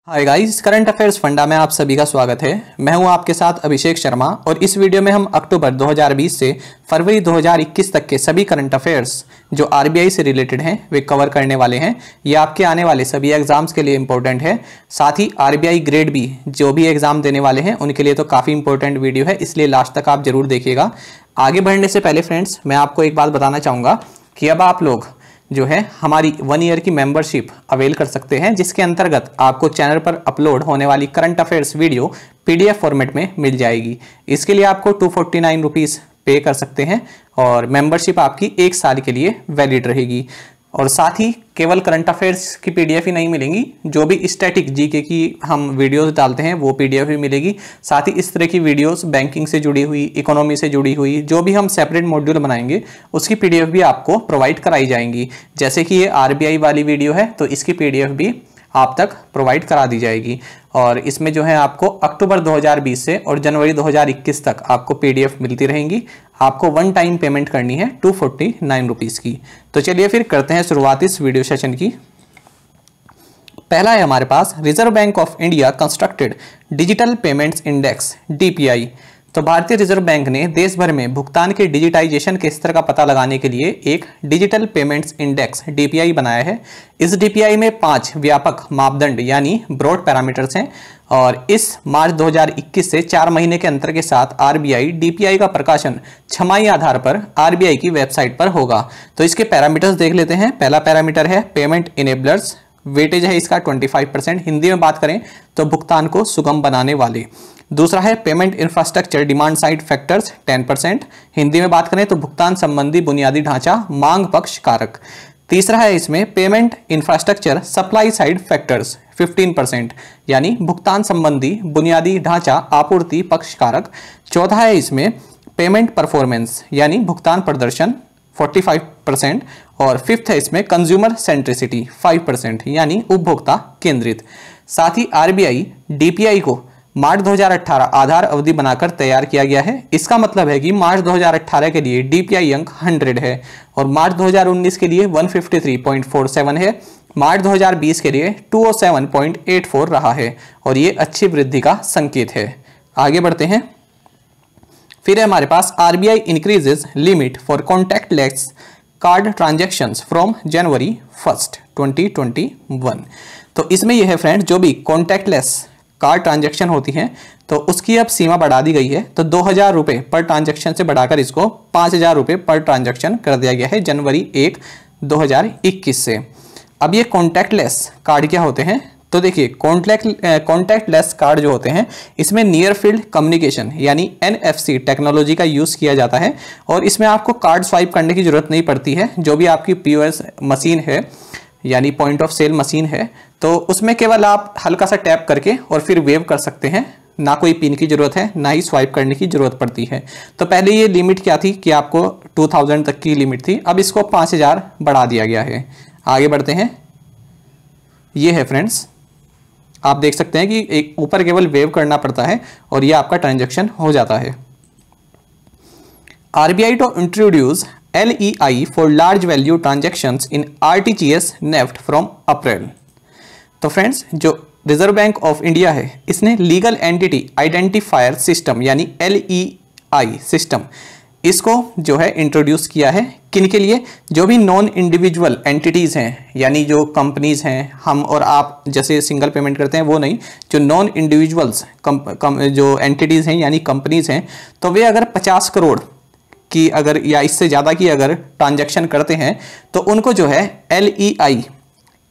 Hi guys, current affairs funda में आप सभी का स्वागत है। मैं हूं आपके साथ अभिषेक शर्मा और इस वीडियो में हम अक्टूबर 2020 से फरवरी 2021 तक के सभी करंट अफेयर्स जो आरबीआई से रिलेटेड हैं वे कवर करने वाले हैं। ये आपके आने वाले सभी एग्जाम्स के लिए इंपॉर्टेंट है। साथ ही आरबीआई ग्रेड बी जो भी एग्जाम देने वाले हैं उनके लिए तो काफ़ी इंपॉर्टेंट वीडियो है, इसलिए लास्ट तक आप जरूर देखिएगा। आगे बढ़ने से पहले फ्रेंड्स मैं आपको एक बात बताना चाहूँगा कि अब आप लोग जो है हमारी 1 ईयर की मेंबरशिप अवेल कर सकते हैं, जिसके अंतर्गत आपको चैनल पर अपलोड होने वाली current affairs video PDF format में मिल जाएगी। इसके लिए आपको 249 रुपीज़ पे कर सकते हैं और मेंबरशिप आपकी 1 साल के लिए वैलिड रहेगी। और साथ ही केवल करंट अफेयर्स की पीडीएफ ही नहीं मिलेंगी, जो भी स्टैटिक जीके की हम वीडियोस डालते हैं वो पीडीएफ भी मिलेगी। साथ ही इस तरह की वीडियोस बैंकिंग से जुड़ी हुई, इकोनॉमी से जुड़ी हुई, जो भी हम सेपरेट मॉड्यूल बनाएंगे उसकी पीडीएफ भी आपको प्रोवाइड कराई जाएंगी। जैसे कि ये आरबीआई वाली वीडियो है तो इसकी पीडीएफ भी आप तक प्रोवाइड करा दी जाएगी। और इसमें जो है आपको अक्टूबर 2020 से और जनवरी 2021 तक आपको पीडीएफ मिलती रहेंगी। आपको 1 टाइम पेमेंट करनी है 249 रुपीज़ की। तो चलिए फिर करते हैं शुरुआत इस वीडियो सेशन की। पहला है हमारे पास Reserve bank of India constructed digital payments index DPI. तो भारतीय रिजर्व बैंक ने देश भर में भुगतान के डिजिटाइजेशन के स्तर का पता लगाने के लिए एक डिजिटल पेमेंट्स इंडेक्स डीपीआई बनाया है। इस डीपीआई में 5 व्यापक मापदंड यानी ब्रॉड पैरामीटर्स हैं और इस मार्च 2021 से 4 महीने के अंतर के साथ आरबीआई डीपीआई का प्रकाशन छमाही आधार पर आरबीआई की वेबसाइट पर होगा। तो इसके पैरामीटर्स देख लेते हैं। पहला पैरामीटर है पेमेंट इनेबलर्स, वेटेज है इसका 25%, हिंदी में बात करें तो भुगतान को सुगम बनाने वाले। दूसरा है payment infrastructure demand side factors 10%, Hindi में बात करें तो भुगतान संबंधी बुनियादी ढांचा मांग पक्ष कारक। तीसरा है इसमें payment infrastructure supply side factors 15%, यानी भुगतान संबंधी बुनियादी ढांचा आपूर्ति पक्ष कारक। चौथा है इसमें पेमेंट परफॉर्मेंस यानी भुगतान प्रदर्शन 45%। और फिफ्थ है इसमें कंज्यूमर सेंट्रिसिटी 5%, यानी उपभोक्ता केंद्रित। साथ ही आरबीआई डीपीआई को मार्च 2018 आधार अवधि बनाकर तैयार किया गया है। इसका मतलब है कि मार्च 2018 के लिए डीपीआई अंक 100 है और मार्च 2019 के लिए 153.47 है। मार्च 2020 के लिए 207.84 रहा है और ये अच्छी वृद्धि का संकेत है। आगे बढ़ते हैं। फिर है हमारे पास RBI increases limit for contactless card transactions from January 1, 2021। तो इसमें यह है फ्रेंड, जो भी कॉन्टैक्टलेस कार्ड ट्रांजैक्शन होती हैं तो उसकी अब सीमा बढ़ा दी गई है। तो 2000 रुपये पर ट्रांजैक्शन से बढ़ाकर इसको 5000 रुपये पर ट्रांजैक्शन कर दिया गया है जनवरी 1, 2021 से। अब ये कॉन्टैक्टलेस कार्ड क्या होते हैं? तो देखिए कॉन्टैक्टलेस कार्ड जो होते हैं इसमें नियर फील्ड कम्युनिकेशन यानी NFC टेक्नोलॉजी का यूज़ किया जाता है और इसमें आपको कार्ड स्वाइप करने की ज़रूरत नहीं पड़ती है। जो भी आपकी POS मशीन है यानी पॉइंट ऑफ सेल मशीन है तो उसमें केवल आप हल्का सा टैप करके और फिर वेव कर सकते हैं। ना कोई पिन की ज़रूरत है, ना ही स्वाइप करने की ज़रूरत पड़ती है। तो पहले ये लिमिट क्या थी कि आपको 2000 तक की लिमिट थी, अब इसको 5000 बढ़ा दिया गया है। आगे बढ़ते हैं। ये है फ्रेंड्स, आप देख सकते हैं कि एक ऊपर केवल वेव करना पड़ता है और ये आपका ट्रांजैक्शन हो जाता है। RBI to introduce LEI for large value transactions in RTGS NEFT from April. तो फ्रेंड्स, जो रिजर्व बैंक ऑफ इंडिया है इसने लीगल एंटिटी आइडेंटिफायर सिस्टम यानी LEI सिस्टम इसको जो है इंट्रोड्यूस किया है। किन के लिए? जो भी नॉन इंडिविजुअल एंटिटीज़ हैं यानी जो कंपनीज हैं, हम और आप जैसे सिंगल पेमेंट करते हैं वो नहीं, जो नॉन इंडिविजुअल्स जो एंटिटीज़ हैं यानी कंपनीज हैं, तो वे अगर 50 करोड़ की अगर या इससे ज़्यादा की अगर ट्रांजैक्शन करते हैं तो उनको जो है LEI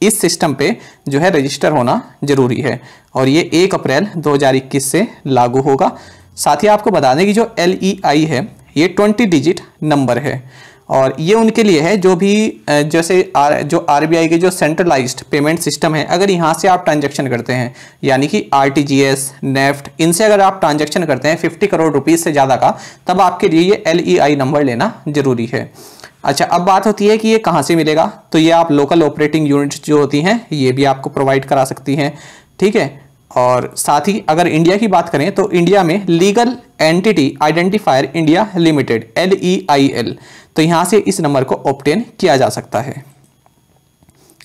इस सिस्टम पे जो है रजिस्टर होना जरूरी है और ये 1 अप्रैल 2021 से लागू होगा। साथ ही आपको बता दें कि जो LEI है ये 20 डिजिट नंबर है और ये उनके लिए है जो भी जैसे जो आरबीआई के जो सेंट्रलाइज्ड पेमेंट सिस्टम है, अगर यहाँ से आप ट्रांजैक्शन करते हैं यानी कि RTGS, नेफ्ट, इनसे अगर आप ट्रांजैक्शन करते हैं 50 करोड़ रुपीज़ से ज़्यादा का, तब आपके लिए ये LEI नंबर लेना जरूरी है। अच्छा, अब बात होती है कि ये कहाँ से मिलेगा। तो ये आप लोकल ऑपरेटिंग यूनिट्स जो होती हैं ये भी आपको प्रोवाइड करा सकती हैं, ठीक है। और साथ ही अगर इंडिया की बात करें तो इंडिया में legal entity identifier India limited LEIL, तो यहाँ से इस नंबर को ऑब्टेन किया जा सकता है।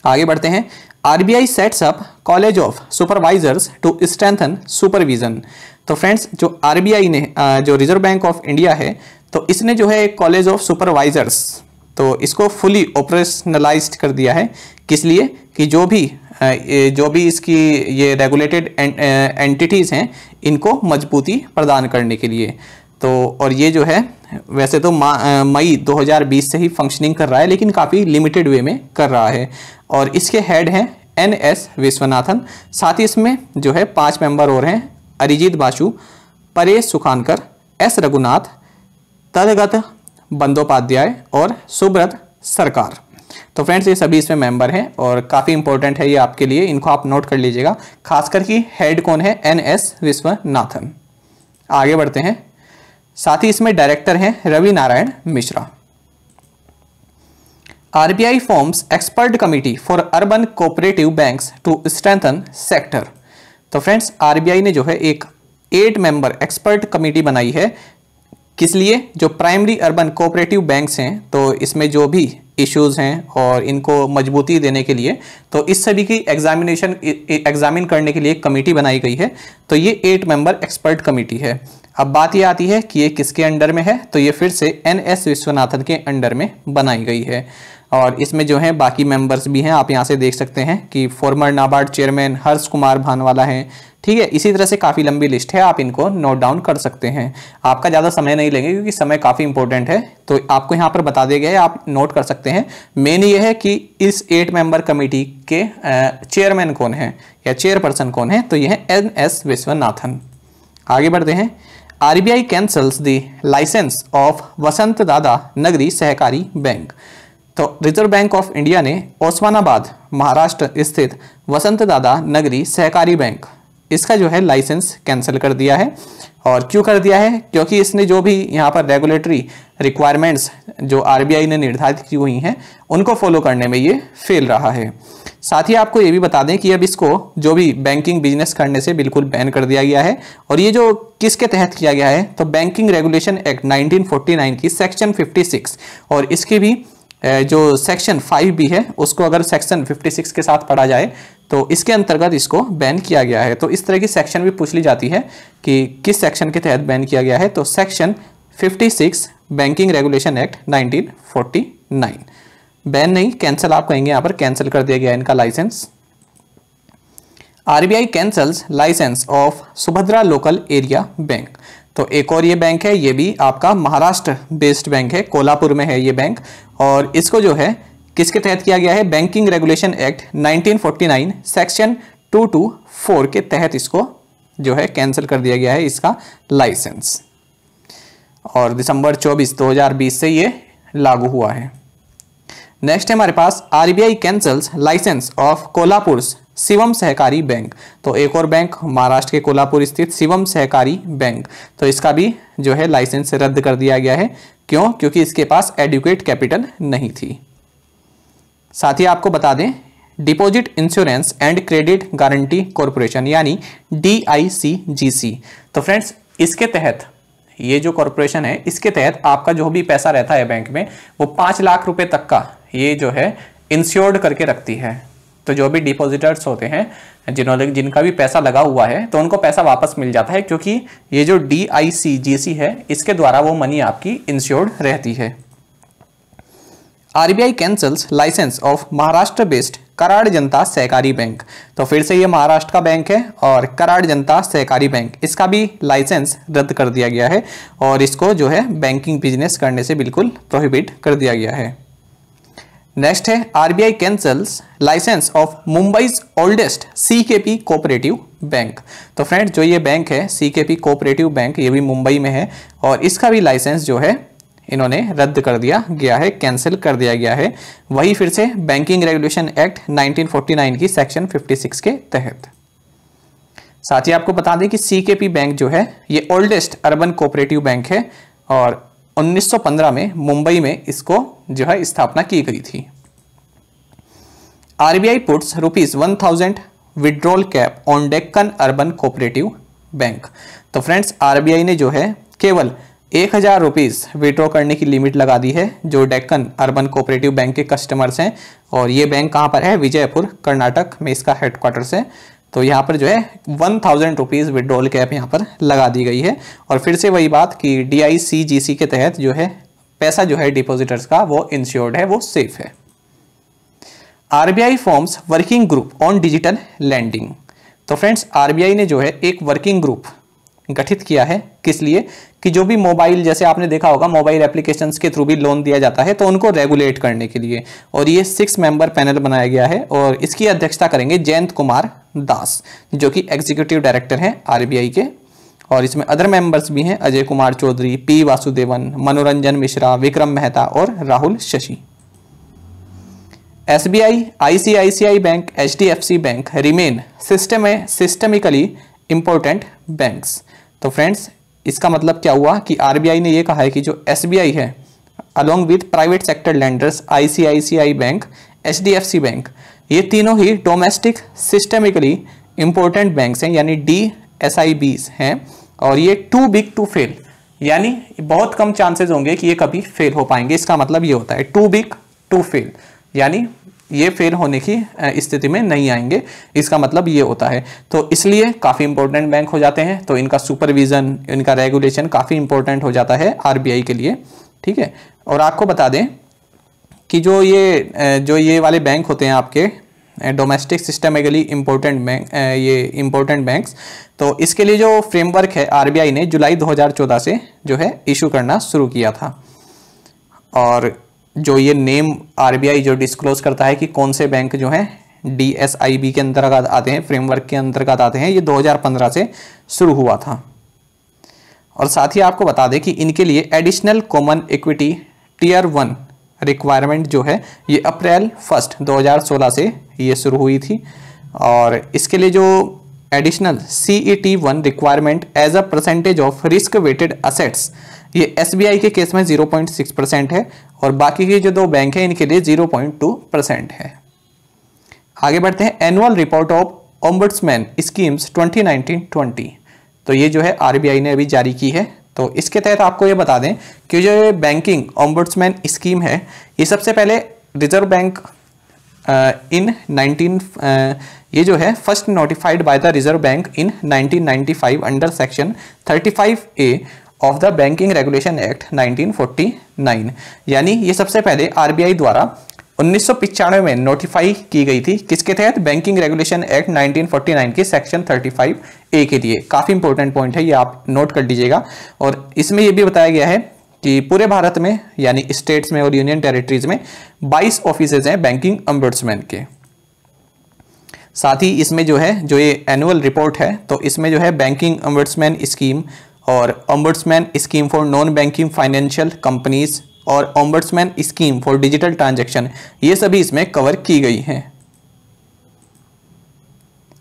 आगे बढ़ते हैं। RBI sets up college of supervisors to strengthen supervision. तो फ्रेंड्स जो आरबीआई ने जो रिजर्व बैंक ऑफ इंडिया है तो इसने जो है एक कॉलेज ऑफ सुपरवाइजर्स तो इसको फुली ऑपरेशनलाइज्ड कर दिया है। किस लिए कि जो भी इसकी ये रेगुलेटेड एंटिटीज़ हैं इनको मजबूती प्रदान करने के लिए। तो और ये जो है वैसे तो मई 2020 से ही फंक्शनिंग कर रहा है, लेकिन काफ़ी लिमिटेड वे में कर रहा है। और इसके हेड हैं NS विश्वनाथन। साथ ही इसमें जो है 5 मेंबर और हैं, अरिजीत बासु, परेश सुखानकर, S रघुनाथ, तदगत बंदोपाध्याय और सुब्रत सरकार। तो फ्रेंड्स ये सभी इसमें मेंबर हैं और काफ़ी इंपॉर्टेंट है ये आपके लिए, इनको आप नोट कर लीजिएगा। खासकर कि हेड कौन है, NS विश्वनाथन। आगे बढ़ते हैं। साथ ही इसमें डायरेक्टर हैं Ravi Narayan Mishra. RBI forms expert committee for urban cooperative banks to strengthen sector. तो फ्रेंड्स आरबीआई ने जो है एक 8 मेंबर एक्सपर्ट कमिटी बनाई है। किस लिए, जो प्राइमरी अर्बन कोऑपरेटिव बैंक्स हैं तो इसमें जो भी इश्यूज हैं और इनको मजबूती देने के लिए तो इस सभी की एग्जामिन करने के लिए एक कमेटी बनाई गई है। तो ये 8 मेंबर एक्सपर्ट कमेटी है। अब बात ये आती है कि ये किसके अंडर में है, तो ये फिर से NS विश्वनाथन के अंडर में बनाई गई है। और इसमें जो है बाकी मेंबर्स भी हैं, आप यहाँ से देख सकते हैं कि फॉर्मर नाबार्ड चेयरमैन हर्ष कुमार भानवाला हैं। ठीक है, इसी तरह से काफ़ी लंबी लिस्ट है, आप इनको नोट डाउन कर सकते हैं। आपका ज़्यादा समय नहीं लेंगे क्योंकि समय काफ़ी इंपॉर्टेंट है, तो आपको यहाँ पर बता दिया गया है, आप नोट कर सकते हैं। मेन ये है कि इस 8 मेंबर कमेटी के चेयरमैन कौन है या चेयरपर्सन कौन है, तो यह है NS विश्वनाथन। आगे बढ़ते हैं। RBI cancels the licence of Vasant Dada Nagari सहकारी बैंक। तो रिजर्व बैंक ऑफ इंडिया ने ओस्मानाबाद महाराष्ट्र स्थित वसंत दादा नगरी सहकारी बैंक इसका जो है लाइसेंस कैंसिल कर दिया है। और क्यों कर दिया है, क्योंकि इसने जो भी यहाँ पर रेगुलेटरी रिक्वायरमेंट्स जो आरबीआई ने निर्धारित की हुई हैं उनको फॉलो करने में ये फेल रहा है। साथ ही आपको ये भी बता दें कि अब इसको जो भी बैंकिंग बिजनेस करने से बिल्कुल बैन कर दिया गया है। और ये जो किसके तहत किया गया है, तो बैंकिंग रेगुलेशन एक्ट 1949 की सेक्शन 56 और इसकी भी जो सेक्शन 5 भी है उसको अगर सेक्शन 56 के साथ पढ़ा जाए तो इसके अंतर्गत इसको बैन किया गया है। तो इस तरह की सेक्शन भी पूछ ली जाती है कि किस सेक्शन के तहत बैन किया गया है, तो section 56 banking regulation act 1949। Ban नहीं, कैंसिल आप कहेंगे, यहाँ पर कैंसिल कर दिया गया इनका licence. RBI cancels licence of Subhadra local area bank. तो एक और ये बैंक है, ये भी आपका महाराष्ट्र बेस्ड बैंक है, कोल्हापुर में है ये बैंक। और इसको जो है किसके तहत किया गया है, बैंकिंग रेगुलेशन एक्ट 1949 सेक्शन 224 के तहत इसको जो है कैंसिल कर दिया गया है इसका लाइसेंस। और दिसंबर 24 2020 से ये लागू हुआ है। नेक्स्ट है हमारे पास RBI cancels licence of Kolhapur Shivam Sahakari bank. तो एक और बैंक महाराष्ट्र के कोल्हापुर स्थित शिवम सहकारी बैंक, तो इसका भी जो है लाइसेंस रद्द कर दिया गया है। क्यों, क्योंकि इसके पास एडिक्वेट कैपिटल नहीं थी। साथ ही आपको बता दें deposit insurance and credit guarantee corporation यानी DICGC। तो फ्रेंड्स इसके तहत ये जो कॉरपोरेशन है इसके तहत आपका जो भी पैसा रहता है बैंक में वो 5 लाख रुपए तक का ये जो है इंश्योर्ड करके रखती है। तो जो भी डिपॉजिटर्स होते हैं जिनका भी पैसा लगा हुआ है तो उनको पैसा वापस मिल जाता है, क्योंकि ये जो DICGC है इसके द्वारा वो मनी आपकी इंश्योर्ड रहती है। RBI cancels licence of Maharashtra based Karad Janata Sahakari bank. तो फिर से ये महाराष्ट्र का बैंक है और कराड़ जनता सहकारी बैंक इसका भी लाइसेंस रद्द कर दिया गया है और इसको जो है बैंकिंग बिजनेस करने से बिल्कुल प्रोहिबिट कर दिया गया है। नेक्स्ट है RBI cancels licence of Mumbai's oldest CKP cooperative bank. तो फ्रेंड्स जो ये बैंक है CKP कोऑपरेटिव बैंक ये भी मुंबई में है और इसका भी लाइसेंस जो है इन्होंने रद्द कर दिया गया है, कैंसिल कर दिया गया है। वही फिर से बैंकिंग रेगुलेशन एक्ट 1949 की सेक्शन 56 के तहत। साथ ही आपको बता दें कि CKP बैंक जो है ये ओल्डेस्ट अर्बन कोऑपरेटिव बैंक है और 1915 में मुंबई में इसको जो है स्थापना की गई थी। RBI puts ₹1000 withdrawal cap on Deccan urban cooperative bank. तो फ्रेंड्स आरबीआई ने जो है केवल 1000 रुपीज़ विड्रॉ करने की लिमिट लगा दी है जो डेक्कन अर्बन कोऑपरेटिव बैंक के कस्टमर्स हैं। और ये बैंक कहाँ पर है? विजयपुर कर्नाटक में इसका हेडक्वार्टर्स है। तो यहाँ पर जो है 1000 रुपीज़ विड्रॉल कैप यहाँ पर लगा दी गई है। और फिर से वही बात कि DICGC के तहत जो है पैसा जो है डिपॉजिटर्स का वो इंश्योर्ड है, वो सेफ है। RBI forms working group on digital lending. तो फ्रेंड्स RBI ने जो है एक वर्किंग ग्रुप गठित किया है, किस लिए? कि जो भी मोबाइल, जैसे आपने देखा होगा मोबाइल एप्लीकेशंस के थ्रू भी लोन दिया जाता है, तो उनको रेगुलेट करने के लिए। और ये 6 मेंबर पैनल बनाया गया है और इसकी अध्यक्षता करेंगे जयंत कुमार दास जो कि एग्जीक्यूटिव डायरेक्टर हैं RBI के। और इसमें अदर मेंबर्स भी हैं, अजय कुमार चौधरी, P वासुदेवन, मनोरंजन मिश्रा, विक्रम मेहता और Rahul Shashi. SBI, ICICI bank, HDFC bank remain systemically important banks. तो फ्रेंड्स इसका मतलब क्या हुआ कि RBI ने ये कहा है कि जो SBI है along with private sector lenders ICICI bank, HDFC bank, ये तीनों ही डोमेस्टिक सिस्टमिकली इंपॉर्टेंट बैंक्स हैं, यानी DSIBs हैं। और ये टू बिग टू फेल, यानी बहुत कम चांसेस होंगे कि ये कभी फेल हो पाएंगे। इसका मतलब ये होता है टू बिग टू फेल, यानी ये फेल होने की स्थिति में नहीं आएंगे, इसका मतलब ये होता है। तो इसलिए काफ़ी इंपॉर्टेंट बैंक हो जाते हैं, तो इनका सुपरविजन, इनका रेगुलेशन काफ़ी इंपॉर्टेंट हो जाता है RBI के लिए, ठीक है। और आपको बता दें कि जो ये वाले बैंक होते हैं आपके डोमेस्टिक सिस्टमिकली इंपॉर्टेंट बैंक, ये इंपॉर्टेंट बैंक्स, तो इसके लिए जो फ्रेमवर्क है RBI ने जुलाई 2014 से जो है इशू करना शुरू किया था। और जो ये नेम RBI जो डिस्क्लोज करता है कि कौन से बैंक जो हैं DSIB के अंतर्गत आते हैं, फ्रेमवर्क के अंतर्गत आते हैं, ये 2015 से शुरू हुआ था। और साथ ही आपको बता दें कि इनके लिए additional common equity tier 1 requirement जो है ये अप्रैल 1 2016 से ये शुरू हुई थी। और इसके लिए जो additional CET1 requirement as a percentage of risk weighted assets, ये SBI के केस में 0.6% है और बाकी के जो 2 बैंक हैं इनके लिए 0.2% है। आगे बढ़ते हैं, annual report of ombudsman schemes 2019-20, तो ये जो है RBI ने अभी जारी की है। तो इसके तहत आपको ये बता दें कि जो ये बैंकिंग ओम्बुड्समैन स्कीम है, ये सबसे पहले रिजर्व बैंक ये जो है first notified by the reserve bank in 1995 under section 35A of the banking regulation act 1949, यानी ये सबसे पहले RBI द्वारा 1995 में नोटिफाई की गई थी। किसके तहत? बैंकिंग रेगुलेशन एक्ट 1949 के सेक्शन 35A के लिए। काफ़ी इंपॉर्टेंट पॉइंट है, ये आप नोट कर लीजिएगा। और इसमें ये भी बताया गया है कि पूरे भारत में यानी स्टेट्स में और यूनियन टेरिटरीज में 22 ऑफिसेज हैं बैंकिंग ओम्बुड्समैन के। साथ ही इसमें जो है जो ये एनुअल रिपोर्ट है, तो इसमें जो है बैंकिंग ओम्बुड्समैन स्कीम और ombudsman scheme for non banking financial companies और ombudsman scheme for digital transaction, ये सभी इसमें कवर की गई हैं।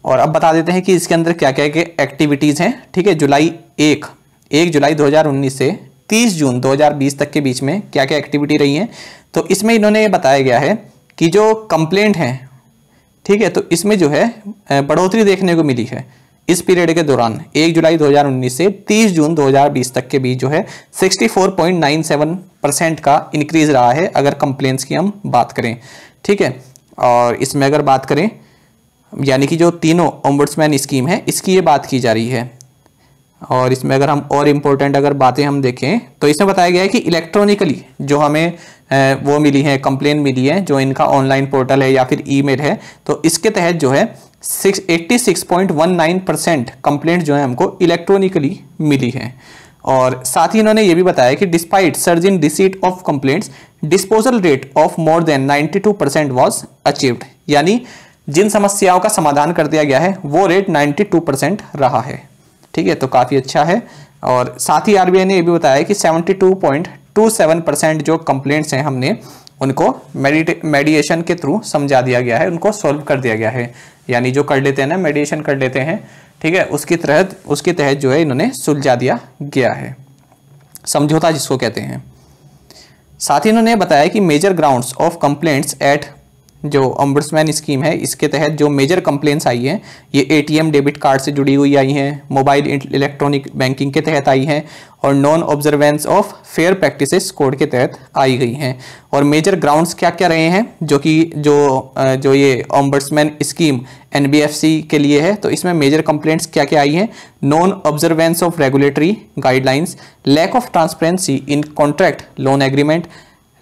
और अब बता देते हैं कि इसके अंदर क्या क्या एक्टिविटीज़ हैं, ठीक है। जुलाई 1 जुलाई 2019 से 30 जून 2020 तक के बीच में क्या क्या एक्टिविटी रही हैं, तो इसमें इन्होंने ये बताया गया है कि जो कंप्लेंट हैं, ठीक है, तो इसमें जो है बढ़ोतरी देखने को मिली है इस पीरियड के दौरान 1 जुलाई 2019 से 30 जून 2020 तक के बीच जो है 64.97% का इंक्रीज रहा है अगर कंप्लेंट्स की हम बात करें, ठीक है। और इसमें अगर बात करें यानी कि जो तीनों ओम्बुड्समैन स्कीम है इसकी ये बात की जा रही है। और इसमें अगर हम और इम्पोर्टेंट अगर बातें हम देखें तो इसमें बताया गया है कि इलेक्ट्रॉनिकली जो हमें वो मिली है, कंप्लेन मिली है, जो इनका ऑनलाइन पोर्टल है या फिर ईमेल है, तो इसके तहत जो है 86.19% कंप्लेंट जो है हमको इलेक्ट्रॉनिकली मिली है। और साथ ही इन्होंने ये भी बताया कि despite surge in receipt of complaints disposal rate of more than 92% was achieved, यानी जिन समस्याओं का समाधान कर दिया गया है वो रेट 92% रहा है, ठीक है। तो काफ़ी अच्छा है। और साथ ही RBI ने ये भी बताया कि 72.27% जो कंप्लेंट्स हैं हमने उनको मेडिएशन के थ्रू समझा दिया गया है, उनको सॉल्व कर दिया गया है, यानी जो कर लेते हैं ना मेडिएशन कर लेते हैं, ठीक है, उसके तहत जो है इन्होंने सुलझा दिया गया है, समझौता जिसको कहते हैं। साथ ही इन्होंने बताया कि major grounds of complaints at जो ओम्बुड्समैन स्कीम है इसके तहत जो मेजर कंप्लेंट्स आई हैं ये एटीएम डेबिट कार्ड से जुड़ी हुई आई हैं, मोबाइल इलेक्ट्रॉनिक बैंकिंग के तहत आई हैं और non observance of fair practices code के तहत आई गई हैं। और मेजर ग्राउंड्स क्या क्या रहे हैं जो कि जो ये ओम्बुड्समैन स्कीम एनबीएफसी के लिए है, तो इसमें मेजर कंप्लेंट्स क्या क्या आई हैं, non observance of regulatory guidelines, lack of transparency in contract loan agreement,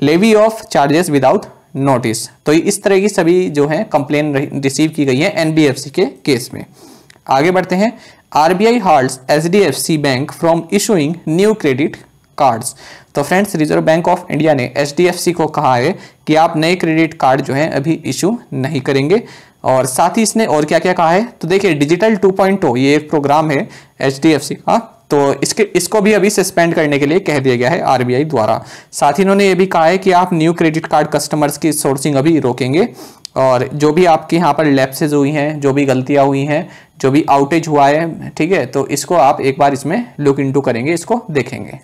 levy of charges without notice. तो इस तरह की सभी जो है कंप्लेन रिसीव की गई है एनबीएफसी के केस में। आगे बढ़ते हैं, RBI holds HDFC bank from issuing new credit cards. तो friends reserve bank of India ने एचडीएफसी को कहा है कि आप नए क्रेडिट कार्ड जो है अभी इशू नहीं करेंगे। और साथ ही इसने और क्या क्या कहा है, तो देखिए डिजिटल 2.0 ये एक प्रोग्राम है एचडीएफसी का, तो इसको भी अभी सस्पेंड करने के लिए कह दिया गया है आरबीआई द्वारा। साथ ही इन्होंने ये भी कहा है कि आप न्यू क्रेडिट कार्ड कस्टमर्स की सोर्सिंग अभी रोकेंगे और जो भी आपके यहाँ पर लैप्सेज हुई हैं, जो भी गलतियाँ हुई हैं, जो भी आउटेज हुआ है, ठीक है, तो इसको आप एक बार इसमें लुक इनटू करेंगे, इसको देखेंगे।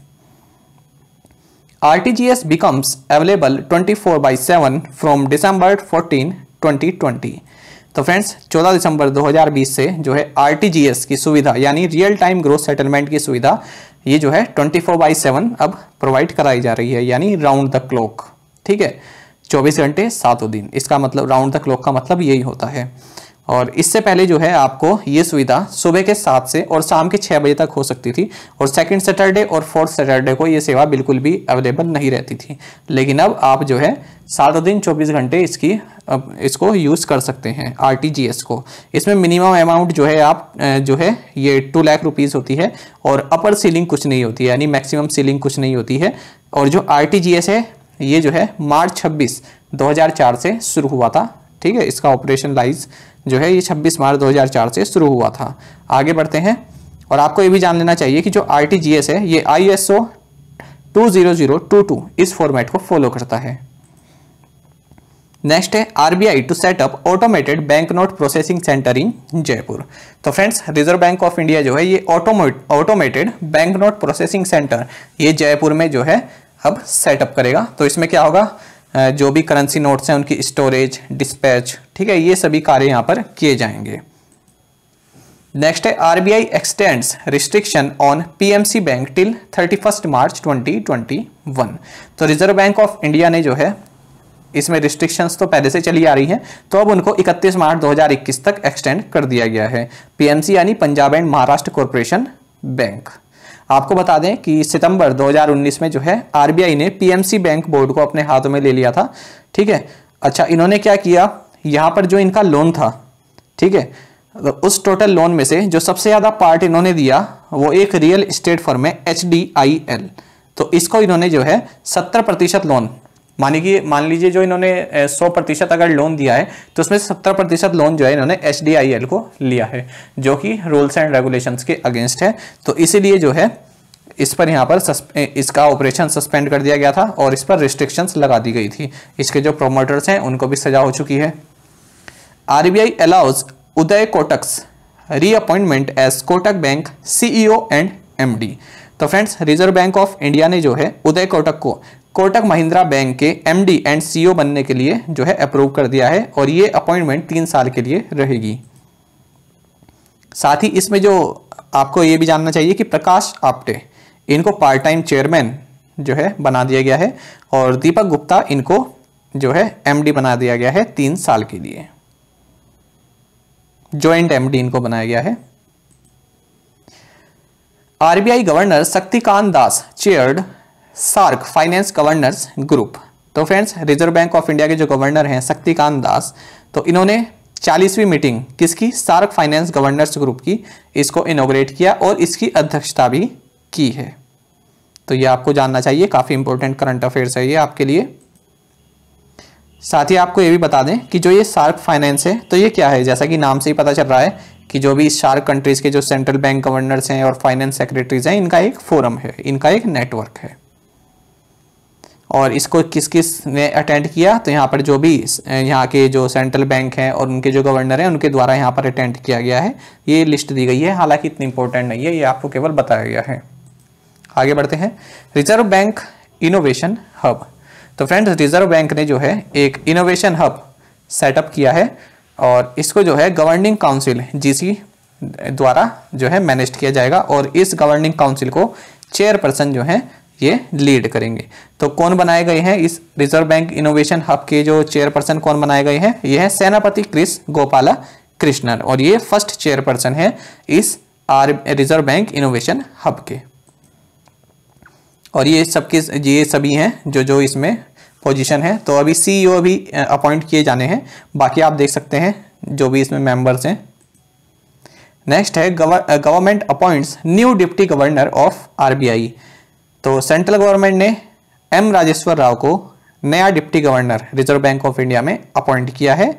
RTGS becomes available 24/7 from December 14, 2020। तो फ्रेंड्स 14 दिसंबर 2020 से जो है RTGS की सुविधा यानी रियल टाइम ग्रोस सेटलमेंट की सुविधा ये जो है 24/7 अब प्रोवाइड कराई जा रही है, यानी राउंड द क्लॉक, ठीक है, 24 घंटे 7 दिन। इसका मतलब राउंड द क्लॉक का मतलब यही होता है। और इससे पहले जो है आपको ये सुविधा सुबह के 7 से और शाम के 6 बजे तक हो सकती थी और सेकंड सैटरडे और फोर्थ सैटरडे को ये सेवा बिल्कुल भी अवेलेबल नहीं रहती थी। लेकिन अब आप जो है 7 दिन 24 घंटे इसको यूज़ कर सकते हैं RTGS को। इसमें मिनिमम अमाउंट जो है आप जो है ये 2 लाख रुपीज़ होती है और अपर सीलिंग कुछ नहीं होती है, यानी मैक्सिमम सीलिंग कुछ नहीं होती है। और जो RTGS है ये जो है मार्च 26, 2004 से शुरू हुआ था, ठीक है, इसका ऑपरेशन लाइज जो है ये 26 मार्च 2004 से शुरू हुआ था। आगे बढ़ते हैं और आपको ये भी जान लेना चाहिए कि जो RTGS है ये ISO 20022 इस फॉर्मेट को फॉलो करता है। नेक्स्ट है RBI to set up automated bank note processing centre in Jaipur. तो friends reserve bank of India जो है ये automated bank note processing centre ये जयपुर में जो है अब सेटअप करेगा। तो इसमें क्या होगा, जो भी करेंसी नोट्स हैं उनकी स्टोरेज, डिस्पैच, ठीक है, ये सभी कार्य यहाँ पर किए जाएंगे। नेक्स्ट है RBI x tends restriction on PMC bank till 31 मार्च 2021। तो रिजर्व बैंक ऑफ इंडिया ने जो है इसमें रिस्ट्रिक्शंस तो पहले से चली आ रही हैं, तो अब उनको 31 मार्च 2021 तक एक्सटेंड कर दिया गया है। PMC यानी Punjab and Maharashtra corporation bank. आपको बता दें कि सितंबर 2019 में जो है RBI ने PMC बैंक बोर्ड को अपने हाथों में ले लिया था, ठीक है। अच्छा, इन्होंने क्या किया, यहाँ पर जो इनका लोन था, ठीक है, तो उस टोटल लोन में से जो सबसे ज़्यादा पार्ट इन्होंने दिया वो एक रियल एस्टेट फर्म है HDIL। तो इसको इन्होंने जो है 70% लोन, मान लीजिए जो इन्होंने 100% अगर लोन दिया है तो उसमें 70% लोन जो है इन्होंने HDIL को लिया है, जो कि रूल्स एंड रेगुलेशंस के अगेंस्ट है। तो इसीलिए जो है इस पर यहाँ पर इसका ऑपरेशन सस्पेंड कर दिया गया था और इस पर रिस्ट्रिक्शंस लगा दी गई थी। इसके जो प्रोमोटर्स हैं उनको भी सजा हो चुकी है। RBI allows Uday Kotak's reappointment as Kotak bank CEO and MD। तो friends reserve bank of India ने जो है उदय कोटक को कोटक महिंद्रा बैंक के MD एंड CEO बनने के लिए जो है अप्रूव कर दिया है और ये अपॉइंटमेंट 3 साल के लिए रहेगी। साथ ही इसमें जो आपको ये भी जानना चाहिए कि प्रकाश आप्टे इनको पार्ट टाइम चेयरमैन जो है बना दिया गया है और दीपक गुप्ता इनको जो है MD बना दिया गया है 3 साल के लिए, जॉइंट MD इनको बनाया गया है। RBI governor Shaktikanta Das chaired SAARC finance governors group. तो friends reserve bank of India के जो गवर्नर हैं शक्तिकांत दास, तो इन्होंने 40वीं मीटिंग किसकी, सार्क फाइनेंस गवर्नर्स ग्रुप की, इसको इनॉग्रेट किया और इसकी अध्यक्षता भी की है। तो ये आपको जानना चाहिए, काफ़ी इंपॉर्टेंट करंट अफेयर्स है ये आपके लिए। साथ ही आपको ये भी बता दें कि जो ये सार्क फाइनेंस है तो ये क्या है, जैसा कि नाम से ही पता चल रहा है कि जो भी सार्क कंट्रीज के जो सेंट्रल बैंक गवर्नर्स हैं और फाइनेंस सेक्रेटरीज हैं इनका एक फोरम है, इनका एक नेटवर्क है। और इसको किस किस ने अटेंड किया, तो यहाँ पर जो भी यहाँ के जो सेंट्रल बैंक हैं और उनके जो गवर्नर हैं उनके द्वारा यहाँ पर अटेंड किया गया है, ये लिस्ट दी गई है। हालांकि इतनी इंपॉर्टेंट नहीं है, ये आपको केवल बताया गया है। आगे बढ़ते हैं, रिजर्व बैंक इनोवेशन हब। तो फ्रेंड्स रिजर्व बैंक ने जो है एक इनोवेशन हब सेटअप किया है और इसको जो है गवर्निंग काउंसिल जीसी द्वारा जो है मैनेज किया जाएगा और इस गवर्निंग काउंसिल को चेयरपर्सन जो है ये लीड करेंगे। तो कौन बनाए गए हैं इस रिजर्व बैंक इनोवेशन हब के जो चेयरपर्सन कौन बनाए गए हैं, ये है सेनापति क्रिस गोपाला कृष्णन और ये फर्स्ट चेयरपर्सन है इस रिजर्व बैंक इनोवेशन हब के। और ये सभी हैं जो इसमें पोजीशन है। तो अभी सीईओ भी अपॉइंट किए जाने हैं, बाकी आप देख सकते हैं जो भी इसमें मेंबर्स हैं। नेक्स्ट है government appoints new deputy governor of RBI. तो सेंट्रल गवर्नमेंट ने एम राजेश्वर राव को नया deputy governor reserve bank of India में अपॉइंट किया है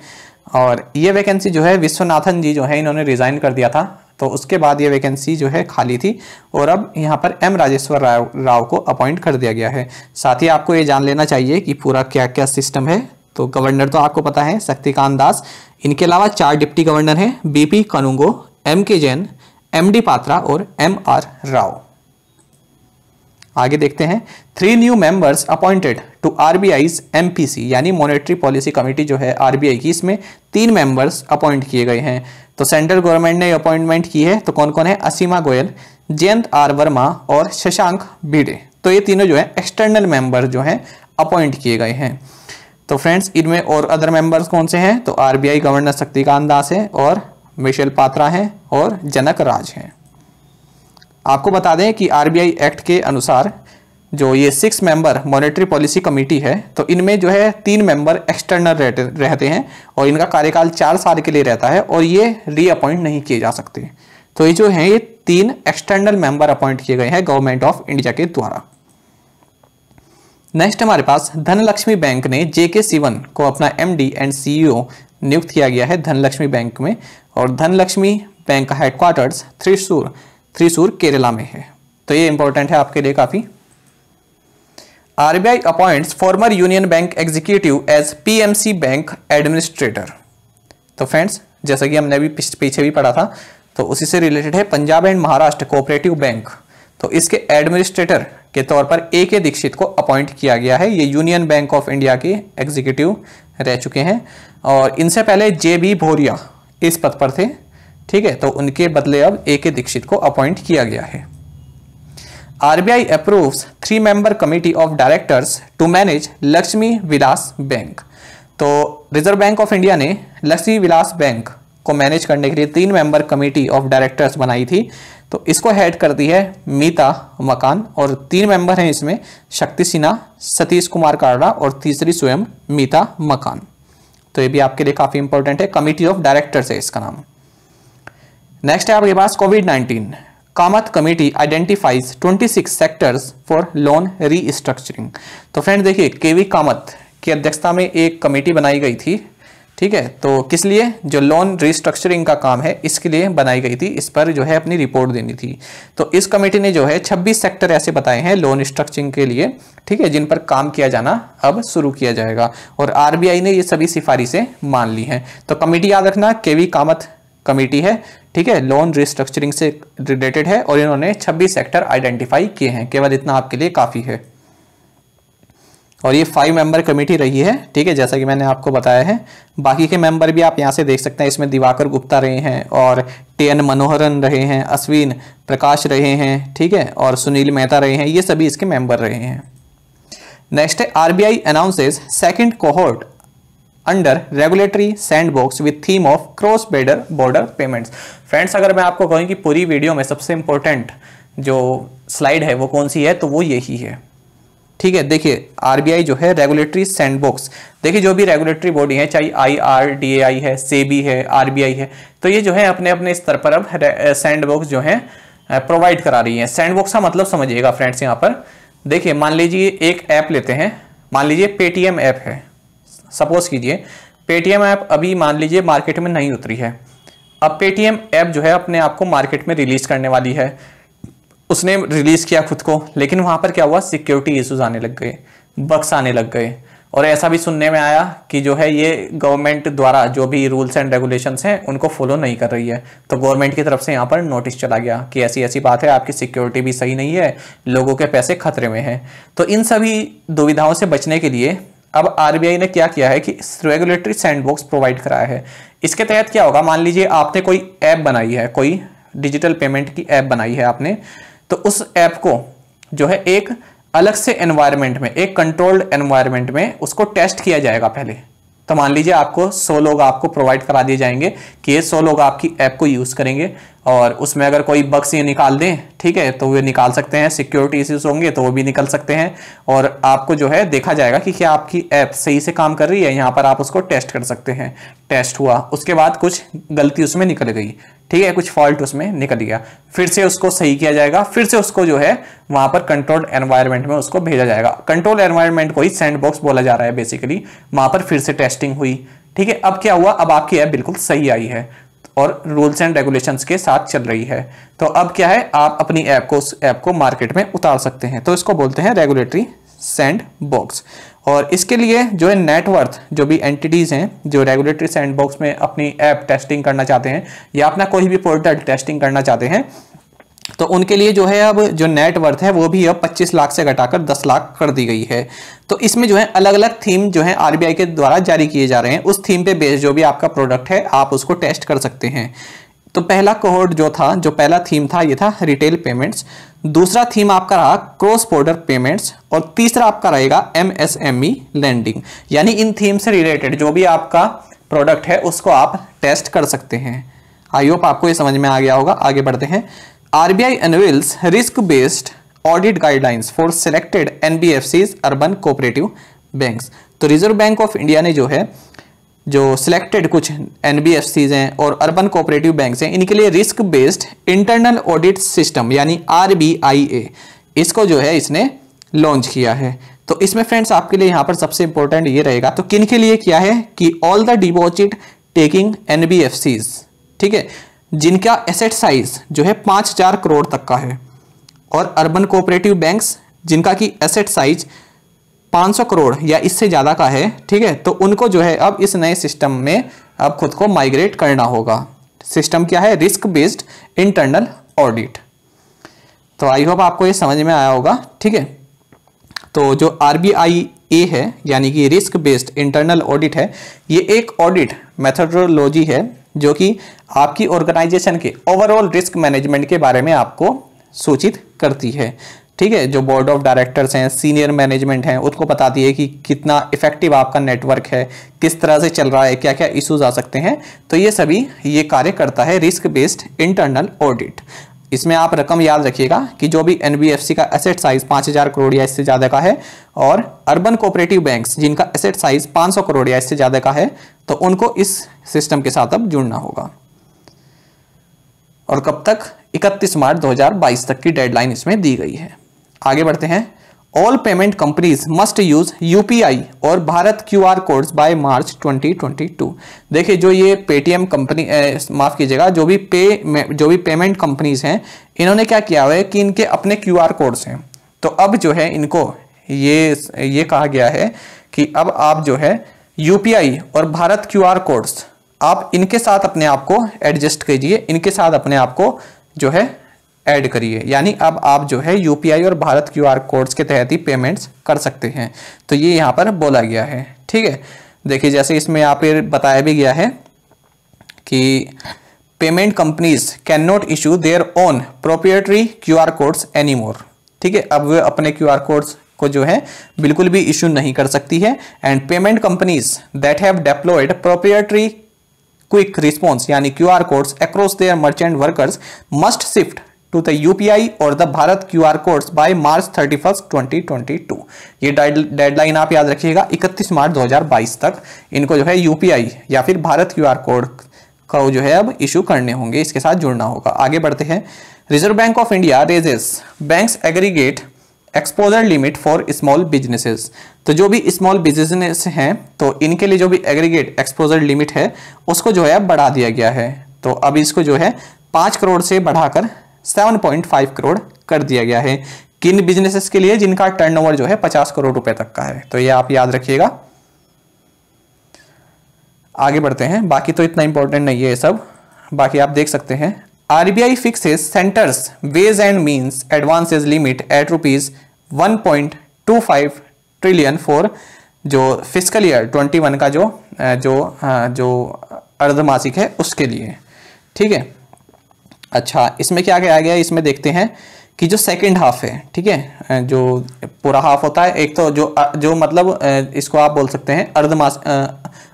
और ये वैकेंसी जो है विश्वनाथन जी जो है इन्होंने रिजाइन कर दिया था, तो उसके बाद ये वैकेंसी जो है खाली थी और अब यहाँ पर एम राजेश्वर राव को अपॉइंट कर दिया गया है। साथ ही आपको ये जान लेना चाहिए कि पूरा क्या क्या सिस्टम है। तो गवर्नर तो आपको पता है शक्तिकांत दास, इनके अलावा 4 डिप्टी गवर्नर हैं, BP Kanungo, MK Jain, MD Patra और एमआर राव। आगे देखते हैं 3 new members appointed to RBI's MPC यानी मॉनेटरी पॉलिसी कमेटी जो है आरबीआई की, इसमें 3 मेंबर्स अपॉइंट किए गए हैं। तो सेंट्रल गवर्नमेंट ने अपॉइंटमेंट की है, तो कौन कौन है, असीमा गोयल, जयंत आर वर्मा और शशांक भिड़े। तो ये तीनों जो है एक्सटर्नल मेंबर जो हैं अपॉइंट किए गए हैं। तो फ्रेंड्स इनमें और अदर मेंबर्स कौन से हैं, तो आरबीआई गवर्नर शक्तिकांत दास है और मिशेल पात्रा हैं और जनक राज हैं। आपको बता दें कि आरबीआई एक्ट के अनुसार जो ये 6 मेंबर मॉनेटरी पॉलिसी कमेटी है, तो इनमें जो है 3 मेंबर एक्सटर्नल रहते हैं और इनका कार्यकाल 4 साल के लिए रहता है और ये रीअपॉइंट नहीं किए जा सकते। तो ये जो है ये 3 एक्सटर्नल मेंबर अपॉइंट किए गए हैं गवर्नमेंट ऑफ इंडिया के द्वारा। नेक्स्ट हमारे पास धनलक्ष्मी बैंक ने जेके सिवन को अपना एमडी एंड सीईओ नियुक्त किया गया है धनलक्ष्मी बैंक में और धनलक्ष्मी बैंक का हेडक्वार्टर्स थ्रिसूर केरला में है। तो ये इंपॉर्टेंट है आपके लिए काफी। RBI appoints former union bank executive as PMC bank administrator. तो फ्रेंड्स जैसा कि हमने अभी पीछे भी पढ़ा था, तो उसी से रिलेटेड है Punjab and Maharashtra cooperative bank. तो इसके एडमिनिस्ट्रेटर के तौर पर ए.के. दीक्षित को अपॉइंट किया गया है। ये यूनियन बैंक ऑफ इंडिया के एग्जीक्यूटिव रह चुके हैं और इनसे पहले जे.बी. भोरिया इस पद पर थे, ठीक है। तो उनके बदले अब ए.के. दीक्षित को अपॉइंट किया गया है। RBI approves 3 member committee of directors to manage Lakshmi Vilas bank. तो रिजर्व बैंक ऑफ इंडिया ने लक्ष्मी विलास बैंक को मैनेज करने के लिए 3 मेंबर कमेटी ऑफ डायरेक्टर्स बनाई थी। तो इसको हेड करती है मीता मकान और 3 मेंबर हैं इसमें, शक्ति सिन्हा, सतीश कुमार काड़ा और तीसरी स्वयं मीता मकान। तो ये भी आपके लिए काफी इंपॉर्टेंट है, कमिटी ऑफ डायरेक्टर्स है इसका नाम। नेक्स्ट है आपके पास कोविड-19 Kamath committee identifies 26 sectors for loan restructuring. तो फ्रेंड देखिए केवी कामत की अध्यक्षता में एक कमेटी बनाई गई थी, ठीक है। तो किस लिए, जो लोन रिस्ट्रक्चरिंग का काम है इसके लिए बनाई गई थी, इस पर जो है अपनी रिपोर्ट देनी थी। तो इस कमेटी ने जो है 26 सेक्टर ऐसे बताए हैं लोन रिस्ट्रक्चरिंग के लिए, ठीक है, जिन पर काम किया जाना अब शुरू किया जाएगा और आरबीआई ने ये सभी सिफारिशें मान ली हैं। तो कमेटी याद रखना केवी कामत कमेटी है, ठीक है, लोन रिस्ट्रक्चरिंग से रिलेटेड है और इन्होंने 26 सेक्टर आइडेंटिफाई किए हैं। केवल इतना आपके लिए काफी है और ये 5 मेंबर कमेटी रही है, ठीक है, जैसा कि मैंने आपको बताया है। बाकी के मेंबर भी आप यहाँ से देख सकते हैं, इसमें दिवाकर गुप्ता रहे हैं और टी.एन. मनोहरन रहे हैं, अश्विन प्रकाश रहे हैं, ठीक है, और सुनील मेहता रहे हैं, ये सभी इसके मेंबर रहे हैं। नेक्स्ट है RBI announces second cohort under regulatory sandbox with theme of cross border payments. Friends अगर मैं आपको कहूँ कि पूरी वीडियो में सबसे इंपॉर्टेंट जो स्लाइड है वो कौन सी है, तो वो यही है, ठीक है। देखिए आरबीआई जो है रेगुलेटरी सैंडबॉक्स, देखिए जो भी रेगुलेटरी बॉडी है, चाहे आईआरडीएआई है, सेबी है, आरबीआई है, तो ये जो है अपने अपने स्तर पर अब सैंडबॉक्स जो है प्रोवाइड करा रही है। सैंडबॉक्स का मतलब समझिएगा फ्रेंड्स, यहाँ पर देखिए मान लीजिए एक ऐप लेते हैं, मान लीजिए पेटीएम ऐप है, सपोज कीजिए पेटीएम ऐप अभी मान लीजिए मार्केट में नहीं उतरी है। अब पेटीएम ऐप जो है अपने आप को मार्केट में रिलीज करने वाली है, उसने रिलीज किया खुद को, लेकिन वहां पर क्या हुआ, सिक्योरिटी इश्यूज आने लग गए, बग्स आने लग गए और ऐसा भी सुनने में आया कि जो है ये गवर्नमेंट द्वारा जो भी रूल्स एंड रेगुलेशंस हैं उनको फॉलो नहीं कर रही है। तो गवर्नमेंट की तरफ से यहाँ पर नोटिस चला गया कि ऐसी ऐसी बात है, आपकी सिक्योरिटी भी सही नहीं है, लोगों के पैसे खतरे में हैं। तो इन सभी दुविधाओं से बचने के लिए अब आरबीआई ने क्या किया है कि रेगुलेटरी सैंडबॉक्स प्रोवाइड कराया है। इसके तहत क्या होगा, मान लीजिए आपने कोई ऐप बनाई है, कोई डिजिटल पेमेंट की ऐप बनाई है आपने, तो उस ऐप को जो है एक अलग से एनवायरनमेंट में, एक कंट्रोल्ड एनवायरनमेंट में उसको टेस्ट किया जाएगा पहले। तो मान लीजिए आपको 100 लोग आपको प्रोवाइड करा दिए जाएंगे कि ये 100 लोग आपकी ऐप को यूज करेंगे, और उसमें अगर कोई बग्स ये निकाल दें, ठीक है, तो वे निकाल सकते हैं, सिक्योरिटी इश्यूज होंगे तो वो भी निकल सकते हैं, और आपको जो है देखा जाएगा कि क्या आपकी ऐप सही से काम कर रही है। यहाँ पर आप उसको टेस्ट कर सकते हैं। टेस्ट हुआ, उसके बाद कुछ गलती उसमें निकल गई, ठीक है, कुछ फॉल्ट उसमें निकल गया, फिर से उसको सही किया जाएगा, फिर से उसको जो है वहां पर कंट्रोल्ड एनवायरनमेंट में उसको भेजा जाएगा। कंट्रोल एनवायरनमेंट को ही सैंडबॉक्स बोला जा रहा है बेसिकली। वहां पर फिर से टेस्टिंग हुई, ठीक है। अब क्या हुआ, अब आपकी ऐप बिल्कुल सही आई है और रूल्स एंड रेगुलेशंस के साथ चल रही है। तो अब क्या है, आप अपनी ऐप को, उस ऐप को मार्केट में उतार सकते हैं। तो इसको बोलते हैं रेगुलेटरी सैंडबॉक्स। और इसके लिए जो है नेटवर्थ, जो भी एंटिटीज हैं जो रेगुलेटरी सैंडबॉक्स में अपनी ऐप टेस्टिंग करना चाहते हैं या अपना कोई भी पोर्टल टेस्टिंग करना चाहते हैं, तो उनके लिए जो है अब जो नेटवर्थ है वो भी अब 25 लाख से घटाकर 10 लाख कर दी गई है। तो इसमें जो है अलग अलग थीम जो है आरबीआई के द्वारा जारी किए जा रहे हैं। उस थीम पे बेस्ड जो भी आपका प्रोडक्ट है आप उसको टेस्ट कर सकते हैं। तो पहला कोहोर्ट जो था, जो पहला थीम था, ये था रिटेल पेमेंट्स। दूसरा थीम आपका रहा क्रॉस बॉर्डर पेमेंट्स, और तीसरा आपका रहेगा एमएसएमई लैंडिंग। यानी इन थीम से रिलेटेड जो भी आपका प्रोडक्ट है उसको आप टेस्ट कर सकते हैं। आई होप आपको ये समझ में आ गया होगा। आगे बढ़ते हैं। RBI unveils risk based audit guidelines for selected NBFCs urban cooperative banks. तो रिजर्व बैंक ऑफ इंडिया ने जो है जो सिलेक्टेड कुछ एनबीएफसीज हैं और अर्बन कोऑपरेटिव बैंक्स हैं, इनके लिए risk based internal audit system यानी आरबीआईए, इसको जो है इसने लॉन्च किया है। तो इसमें फ्रेंड्स आपके लिए यहाँ पर सबसे इंपॉर्टेंट ये रहेगा, तो किन के लिए किया है कि all the deposit taking NBFCs, ठीक है, जिनका एसेट साइज जो है 5000 करोड़ तक का है, और अर्बन कोऑपरेटिव बैंक्स जिनका की एसेट साइज 500 करोड़ या इससे ज्यादा का है, ठीक है, तो उनको जो है अब इस नए सिस्टम में अब खुद को माइग्रेट करना होगा। सिस्टम क्या है, रिस्क बेस्ड इंटरनल ऑडिट। तो आई होप आपको ये समझ में आया होगा, ठीक है। तो जो आरबीआईए है यानी कि रिस्क बेस्ड इंटरनल ऑडिट है, ये एक ऑडिट मेथोडोलॉजी है जो कि आपकी ऑर्गेनाइजेशन के ओवरऑल रिस्क मैनेजमेंट के बारे में आपको सूचित करती है, ठीक है। जो बोर्ड ऑफ डायरेक्टर्स हैं, सीनियर मैनेजमेंट हैं, उसको बताती है कि कितना इफेक्टिव आपका नेटवर्क है, किस तरह से चल रहा है, क्या क्या इश्यूज आ सकते हैं। तो ये सभी ये कार्य करता है रिस्क बेस्ड इंटरनल ऑडिट। इसमें आप रकम याद रखिएगा कि जो भी एनबीएफसी का एसेट साइज 5000 करोड़ या इससे ज्यादा का है, और अर्बन कोऑपरेटिव बैंक्स जिनका एसेट साइज 500 करोड़ या इससे ज्यादा का है, तो उनको इस सिस्टम के साथ अब जुड़ना होगा। और कब तक, 31 मार्च 2022 तक की डेडलाइन इसमें दी गई है। आगे बढ़ते हैं। All payment companies must use UPI और Bharat QR codes by March 2022। देखिए जो ये पेटीएम कंपनी, माफ कीजिएगा, जो भी पेमेंट कंपनीज हैं, इन्होंने क्या किया हुआ है कि इनके अपने क्यूआर कोड्स हैं। तो अब जो है इनको ये कहा गया है कि अब आप जो है यूपीआई और भारत क्यूआर कोड्स आप इनके साथ अपने आप को एडजस्ट कीजिए, इनके साथ अपने आप को जो है ऐड करिए। यानी अब आप जो है यूपीआई और भारत क्यूआर कोड्स के तहत ही पेमेंट्स कर सकते हैं। तो ये यहाँ पर बोला गया है, ठीक है। देखिए जैसे इसमें यहाँ पे बताया भी गया है कि payment companies can not issue their own proprietary QR codes anymore, ठीक है। अब वे अपने क्यूआर कोड्स को जो है बिल्कुल भी इशू नहीं कर सकती है। And payment companies that have deployed proprietary quick response यानी QR codes across their merchant workers must shift to the UPI और the Bharat QR codes by March 31, 2022। ये डेडलाइन आप याद रखिएगा, 31 मार्च 2022 तक इनको जो है यूपीआई या फिर भारत क्यूआर कोड का जो है अब इशू करने होंगे, इसके साथ जुड़ना होगा। आगे बढ़ते हैं। Reserve bank of India raises banks aggregate exposure limit for small businesses. तो जो भी स्मॉल बिजनेस हैं, तो इनके लिए जो भी एग्रीगेट एक्सपोजर लिमिट है उसको जो है अब बढ़ा दिया गया है। तो अब इसको जो है 5 करोड़ से बढ़ाकर 7.5 करोड़ कर दिया गया है। किन बिजनेसेस के लिए, जिनका टर्नओवर जो है 50 करोड़ रुपए तक का है। तो ये आप याद रखिएगा। आगे बढ़ते हैं। बाकी तो इतना इंपॉर्टेंट नहीं है ये सब, बाकी आप देख सकते हैं। RBI fixes centre's ways and means advances limit at ₹1.25 trillion for जो फिस्कल ईयर 21 का जो अर्धमासिक है उसके लिए। ठीक है, अच्छा इसमें क्या किया गया है, इसमें देखते हैं कि जो सेकंड हाफ है, ठीक है, जो पूरा हाफ होता है, एक तो जो मतलब इसको आप बोल सकते हैं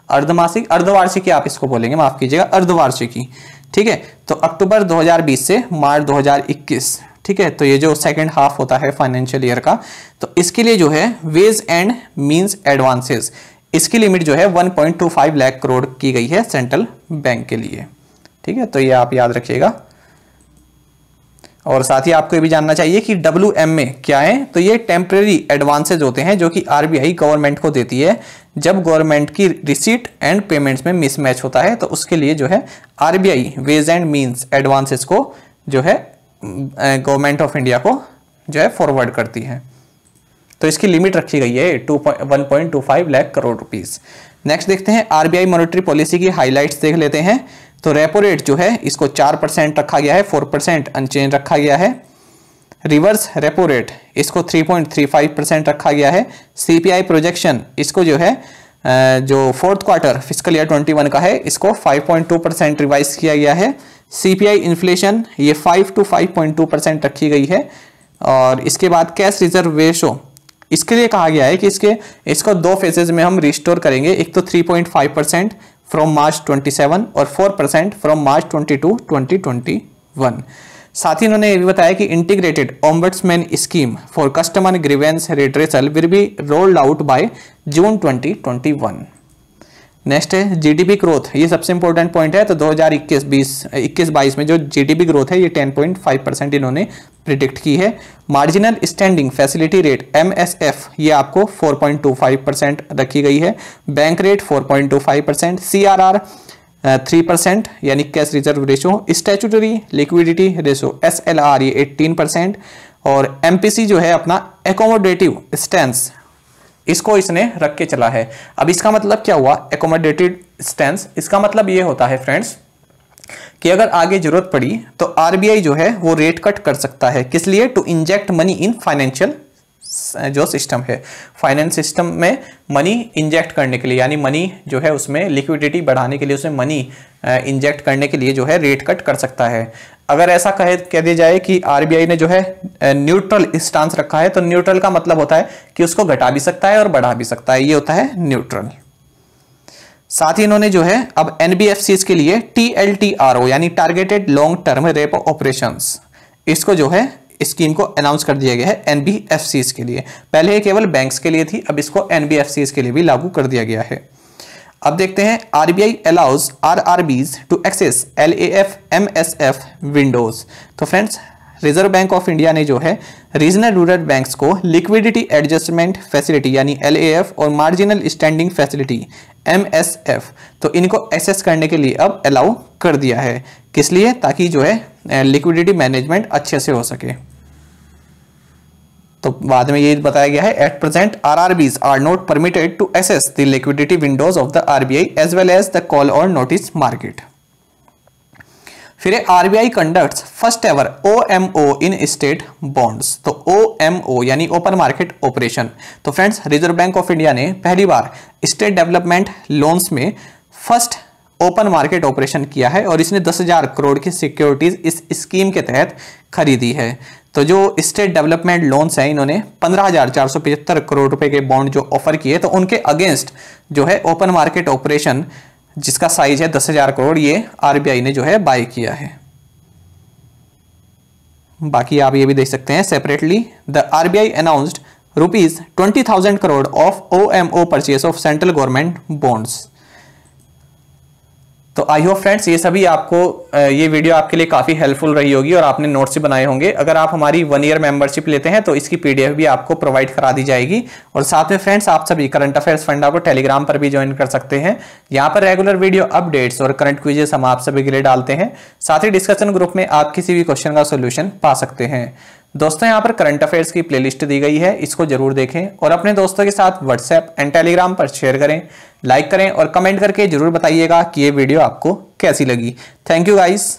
अर्धवार्षिकी आप इसको बोलेंगे, माफ कीजिएगा, अर्धवार्षिकी। ठीक है, तो अक्टूबर 2020 से मार्च 2021, ठीक है, तो ये जो सेकंड हाफ होता है फाइनेंशियल ईयर का, तो इसके लिए जो है वेज एंड मींस एडवांसेस, इसकी लिमिट जो है 1.25 लाख करोड़ की गई है सेंट्रल बैंक के लिए। ठीक है, तो ये आप याद रखिएगा। और साथ ही आपको ये भी जानना चाहिए कि WMA क्या है, तो ये टेम्परेरी एडवांसेज होते हैं जो कि RBI गवर्नमेंट को देती है जब गवर्नमेंट की रिसीट एंड पेमेंट्स में मिसमैच होता है, तो उसके लिए जो है RBI ways and means advances को जो है गवर्नमेंट ऑफ इंडिया को जो है फॉरवर्ड करती है। तो इसकी लिमिट रखी गई है 1.25 लाख करोड़ रुपीस। नेक्स्ट देखते हैं RBI मॉनेटरी पॉलिसी की हाइलाइट्स देख लेते हैं। तो रेपो रेट जो है इसको 4% रखा गया है, 4% अनचेंज रखा गया है। रिवर्स रेपो रेट इसको 3.35% रखा गया है। CPI प्रोजेक्शन इसको जो है जो फोर्थ क्वार्टर फिस्कल ईयर 21 का है इसको 5.2% रिवाइज किया गया है। CPI इन्फ्लेशन ये 5 to 5.2% रखी गई है। और इसके बाद कैश रिजर्व रेशो इसके लिए कहा गया है कि इसको दो फेजेज में हम रिस्टोर करेंगे, एक तो 3.5% फ्रॉम मार्च 27 और 4% फ्रॉम मार्च 22 2021। साथ ही उन्होंने ये भी बताया कि integrated ombudsman scheme for customer grievance redressal will be rolled out by June 2021। Next है GDP ग्रोथ, ये सबसे इंपॉर्टेंट पॉइंट है। तो 2021-22 में जो GDP ग्रोथ है ये 10.5% इन्होंने प्रिडिक्ट की है। Marginal standing facility rate MSF ये आपको 4.25% रखी गई है। बैंक रेट 4.25%, CRR 3% यानी cash reserve ratio, statutory liquidity ratio SLR ये 18%, और MPC जो है अपना एकोमोडेटिव स्टैंस इसको इसने रख के चला है। अब इसका मतलब क्या हुआ, एकोमोडेटेड स्टैंस, इसका मतलब ये होता है फ्रेंड्स कि अगर आगे जरूरत पड़ी तो RBI जो है वो रेट कट कर सकता है। किस लिए, to inject money in financial जो सिस्टम है, फाइनेंस सिस्टम में मनी इंजेक्ट करने के लिए, यानी मनी जो है उसमें लिक्विडिटी बढ़ाने के लिए, उसमें मनी इंजेक्ट करने के लिए जो है रेट कट कर सकता है। अगर ऐसा कह दिया जाए कि RBI ने जो है न्यूट्रल स्टांस रखा है, तो न्यूट्रल का मतलब होता है कि उसको घटा भी सकता है और बढ़ा भी सकता है, ये होता है न्यूट्रल। साथ ही इन्होंने जो है अब NBFCs के लिए TLTRO यानी targeted long term repo operations, इसको जो है स्कीम को अनाउंस कर दिया गया है NBFCs के लिए। पहले ये केवल बैंक्स के लिए थी, अब इसको NBFCs के लिए भी लागू कर दिया गया है। अब देखते हैं RBI allows RRBs to access LAF MSF windows. तो friends reserve bank of India ने जो है रीजनल रूरल बैंक्स को लिक्विडिटी एडजस्टमेंट फैसिलिटी यानी LAF और मार्जिनल स्टैंडिंग फैसिलिटी MSF, तो इनको एक्सेस करने के लिए अब अलाउ कर दिया है। किस लिए, ताकि जो है लिक्विडिटी मैनेजमेंट अच्छे से हो सके। तो बाद में ये बताया गया है at present RRBs are not permitted to access the liquidity windows of the RBI as well as the call और नोटिस मार्केट। फिर RBI conducts first ever OMO in state bonds. तो OMO यानी ओपन मार्केट ऑपरेशन। तो friends reserve bank of India ने पहली बार state development loans में first open market operation किया है और इसने 10,000 करोड़ की सिक्योरिटीज इस स्कीम के तहत खरीदी है। तो जो स्टेट डेवलपमेंट लोन्स हैं इन्होंने 15,475 करोड़ रुपए के बॉन्ड जो ऑफर किए, तो उनके अगेंस्ट जो है ओपन मार्केट ऑपरेशन जिसका साइज है 10,000 करोड़, ये RBI ने जो है बाय किया है। बाकी आप ये भी देख सकते हैं separately the RBI announced ₹20,000 crore of OMO purchase of central government bonds. तो आई होप फ्रेंड्स ये सभी आपको ये वीडियो आपके लिए काफ़ी हेल्पफुल रही होगी और आपने नोट्स भी बनाए होंगे। अगर आप हमारी 1 ईयर मेंबरशिप लेते हैं तो इसकी PDF भी आपको प्रोवाइड करा दी जाएगी। और साथ में फ्रेंड्स आप सभी करंट अफेयर्स फंडा को टेलीग्राम पर भी ज्वाइन कर सकते हैं। यहाँ पर रेगुलर वीडियो अपडेट्स और करंट क्विजेस हम आप सभी के लिए डालते हैं। साथ ही डिस्कशन ग्रुप में आप किसी भी क्वेश्चन का सोल्यूशन पा सकते हैं। दोस्तों यहाँ पर करंट अफेयर्स की प्लेलिस्ट दी गई है, इसको जरूर देखें और अपने दोस्तों के साथ व्हाट्सएप एंड टेलीग्राम पर शेयर करें, लाइक करें और कमेंट करके जरूर बताइएगा कि ये वीडियो आपको कैसी लगी। Thank you guys.